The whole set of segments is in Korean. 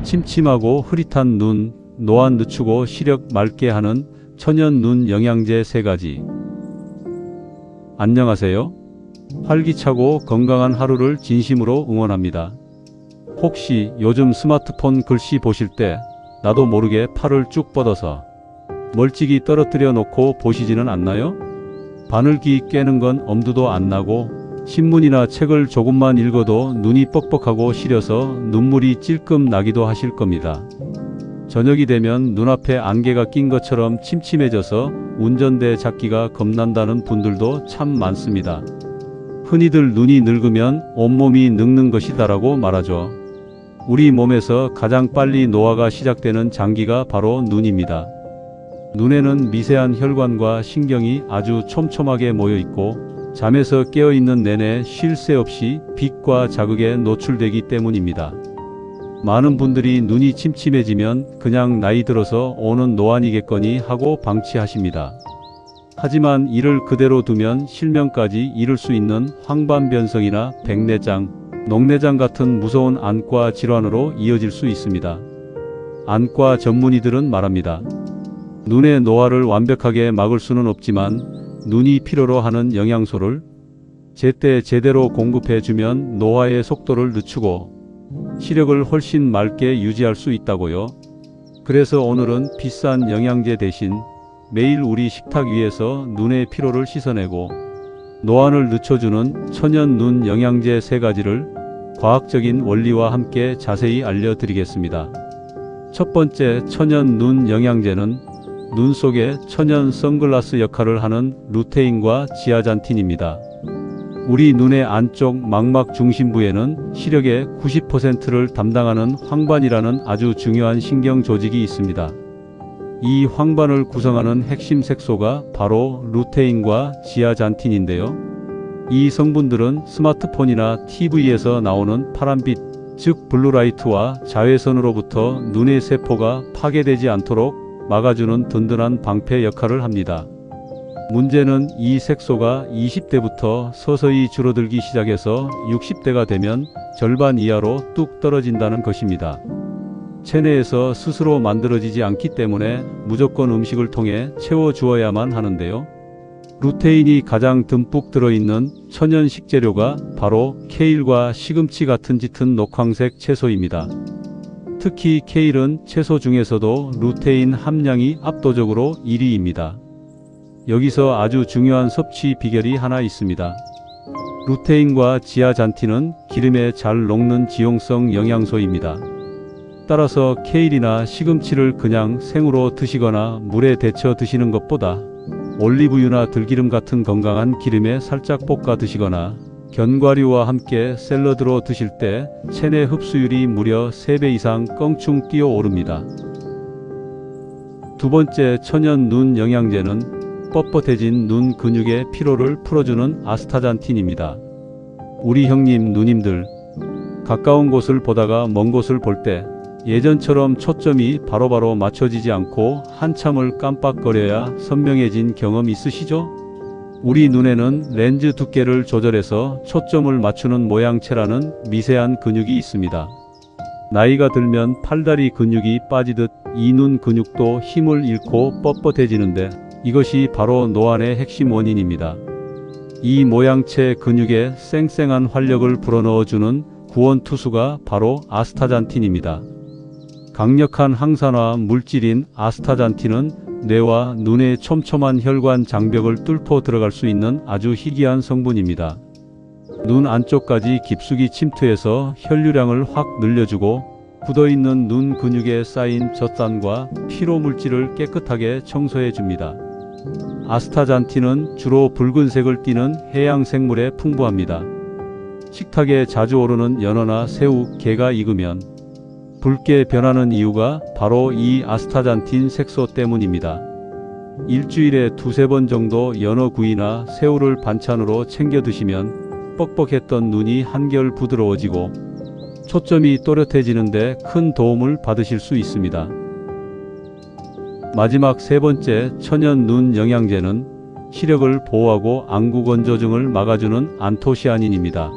침침하고 흐릿한 눈, 노안 늦추고 시력 맑게 하는 천연 눈 영양제 3가지. 안녕하세요. 활기차고 건강한 하루를 진심으로 응원합니다. 혹시 요즘 스마트폰 글씨 보실 때 나도 모르게 팔을 쭉 뻗어서 멀찍이 떨어뜨려 놓고 보시지는 않나요? 바늘귀 깨는 건 엄두도 안 나고 신문이나 책을 조금만 읽어도 눈이 뻑뻑하고 시려서 눈물이 찔끔 나기도 하실 겁니다. 저녁이 되면 눈앞에 안개가 낀 것처럼 침침해져서 운전대 잡기가 겁난다는 분들도 참 많습니다. 흔히들 눈이 늙으면 온몸이 늙는 것이다라고 말하죠. 우리 몸에서 가장 빨리 노화가 시작되는 장기가 바로 눈입니다. 눈에는 미세한 혈관과 신경이 아주 촘촘하게 모여 있고 잠에서 깨어있는 내내 쉴 새 없이 빛과 자극에 노출되기 때문입니다. 많은 분들이 눈이 침침해지면 그냥 나이 들어서 오는 노안이겠거니 하고 방치하십니다. 하지만 이를 그대로 두면 실명까지 이를 수 있는 황반변성이나 백내장, 녹내장 같은 무서운 안과 질환으로 이어질 수 있습니다. 안과 전문의들은 말합니다. 눈의 노화를 완벽하게 막을 수는 없지만 눈이 필요로 하는 영양소를 제때 제대로 공급해주면 노화의 속도를 늦추고 시력을 훨씬 맑게 유지할 수 있다고요. 그래서 오늘은 비싼 영양제 대신 매일 우리 식탁 위에서 눈의 피로를 씻어내고 노안을 늦춰주는 천연 눈 영양제 3가지를 과학적인 원리와 함께 자세히 알려드리겠습니다. 첫 번째 천연 눈 영양제는 눈 속에 천연 선글라스 역할을 하는 루테인과 지아잔틴입니다. 우리 눈의 안쪽 망막 중심부에는 시력의 90%를 담당하는 황반이라는 아주 중요한 신경 조직이 있습니다. 이 황반을 구성하는 핵심 색소가 바로 루테인과 지아잔틴인데요. 이 성분들은 스마트폰이나 TV에서 나오는 파란빛, 즉 블루라이트와 자외선으로부터 눈의 세포가 파괴되지 않도록 막아주는 든든한 방패 역할을 합니다. 문제는 이 색소가 20대부터 서서히 줄어들기 시작해서 60대가 되면 절반 이하로 뚝 떨어진다는 것입니다. 체내에서 스스로 만들어지지 않기 때문에 무조건 음식을 통해 채워주어야만 하는데요. 루테인이 가장 듬뿍 들어있는 천연 식재료가 바로 케일과 시금치 같은 짙은 녹황색 채소입니다. 특히 케일은 채소 중에서도 루테인 함량이 압도적으로 1위입니다. 여기서 아주 중요한 섭취 비결이 하나 있습니다. 루테인과 지아잔틴은 기름에 잘 녹는 지용성 영양소입니다. 따라서 케일이나 시금치를 그냥 생으로 드시거나 물에 데쳐 드시는 것보다 올리브유나 들기름 같은 건강한 기름에 살짝 볶아 드시거나 견과류와 함께 샐러드로 드실 때 체내 흡수율이 무려 3배 이상 껑충 뛰어 오릅니다. 두 번째 천연 눈 영양제는 뻣뻣해진 눈 근육의 피로를 풀어주는 아스타잔틴입니다. 우리 형님 누님들, 가까운 곳을 보다가 먼 곳을 볼 때 예전처럼 초점이 바로바로 맞춰지지 않고 한참을 깜빡거려야 선명해진 경험 있으시죠? 우리 눈에는 렌즈 두께를 조절해서 초점을 맞추는 모양체라는 미세한 근육이 있습니다. 나이가 들면 팔다리 근육이 빠지듯 이 눈 근육도 힘을 잃고 뻣뻣해지는데 이것이 바로 노안의 핵심 원인입니다. 이 모양체 근육에 쌩쌩한 활력을 불어넣어주는 구원투수가 바로 아스타잔틴입니다. 강력한 항산화 물질인 아스타잔틴은 뇌와 눈의 촘촘한 혈관 장벽을 뚫고 들어갈 수 있는 아주 희귀한 성분입니다. 눈 안쪽까지 깊숙이 침투해서 혈류량을 확 늘려주고 굳어있는 눈 근육에 쌓인 젖산과 피로 물질을 깨끗하게 청소해 줍니다. 아스타잔틴은 주로 붉은색을 띠는 해양 생물에 풍부합니다. 식탁에 자주 오르는 연어나 새우, 게가 익으면 붉게 변하는 이유가 바로 이 아스타잔틴 색소 때문입니다. 일주일에 2-3번 정도 연어구이나 새우를 반찬으로 챙겨 드시면 뻑뻑했던 눈이 한결 부드러워지고 초점이 또렷해지는데 큰 도움을 받으실 수 있습니다. 마지막 3번째 천연 눈 영양제는 시력을 보호하고 안구 건조증을 막아주는 안토시아닌입니다.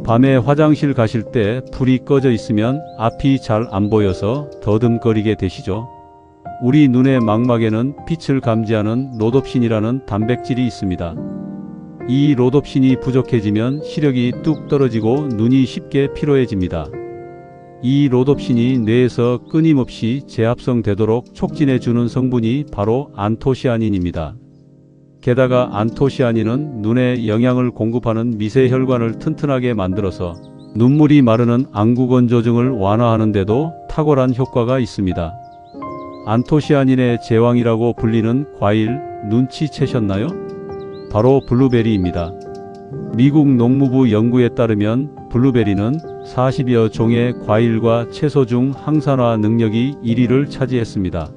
밤에 화장실 가실 때 불이 꺼져 있으면 앞이 잘 안 보여서 더듬거리게 되시죠. 우리 눈의 망막에는 빛을 감지하는 로놉신이라는 단백질이 있습니다. 이 로놉신이 부족해지면 시력이 뚝 떨어지고 눈이 쉽게 피로해집니다. 이 로놉신이 뇌에서 끊임없이 재합성되도록 촉진해주는 성분이 바로 안토시아닌입니다. 게다가 안토시아닌은 눈에 영양을 공급하는 미세혈관을 튼튼하게 만들어서 눈물이 마르는 안구건조증을 완화하는 데도 탁월한 효과가 있습니다. 안토시아닌의 제왕이라고 불리는 과일 눈치채셨나요? 바로 블루베리입니다. 미국 농무부 연구에 따르면 블루베리는 40여 종의 과일과 채소 중 항산화 능력이 1위를 차지했습니다.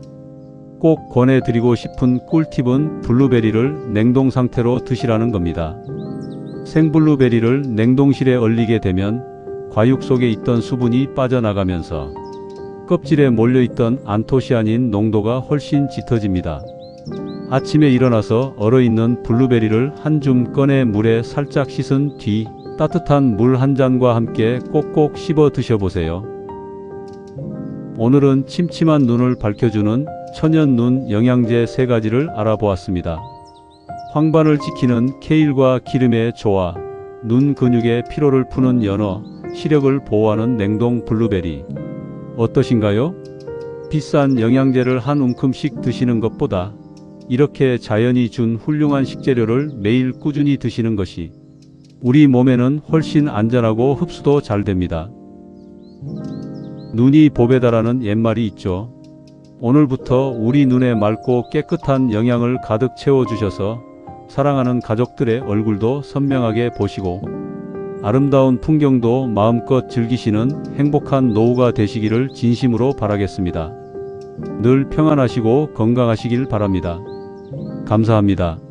꼭 권해드리고 싶은 꿀팁은 블루베리를 냉동 상태로 드시라는 겁니다. 생블루베리를 냉동실에 얼리게 되면 과육 속에 있던 수분이 빠져나가면서 껍질에 몰려있던 안토시아닌 농도가 훨씬 짙어집니다. 아침에 일어나서 얼어있는 블루베리를 한 줌 꺼내 물에 살짝 씻은 뒤 따뜻한 물 한 잔과 함께 꼭꼭 씹어 드셔보세요. 오늘은 침침한 눈을 밝혀주는 천연 눈 영양제 3가지를 알아보았습니다. 황반을 지키는 케일과 기름의 조화, 눈 근육의 피로를 푸는 연어, 시력을 보호하는 냉동 블루베리. 어떠신가요? 비싼 영양제를 한 움큼씩 드시는 것보다 이렇게 자연이 준 훌륭한 식재료를 매일 꾸준히 드시는 것이 우리 몸에는 훨씬 안전하고 흡수도 잘 됩니다. 눈이 보배다라는 옛말이 있죠. 오늘부터 우리 눈에 맑고 깨끗한 영양을 가득 채워주셔서 사랑하는 가족들의 얼굴도 선명하게 보시고 아름다운 풍경도 마음껏 즐기시는 행복한 노후가 되시기를 진심으로 바라겠습니다. 늘 평안하시고 건강하시길 바랍니다. 감사합니다.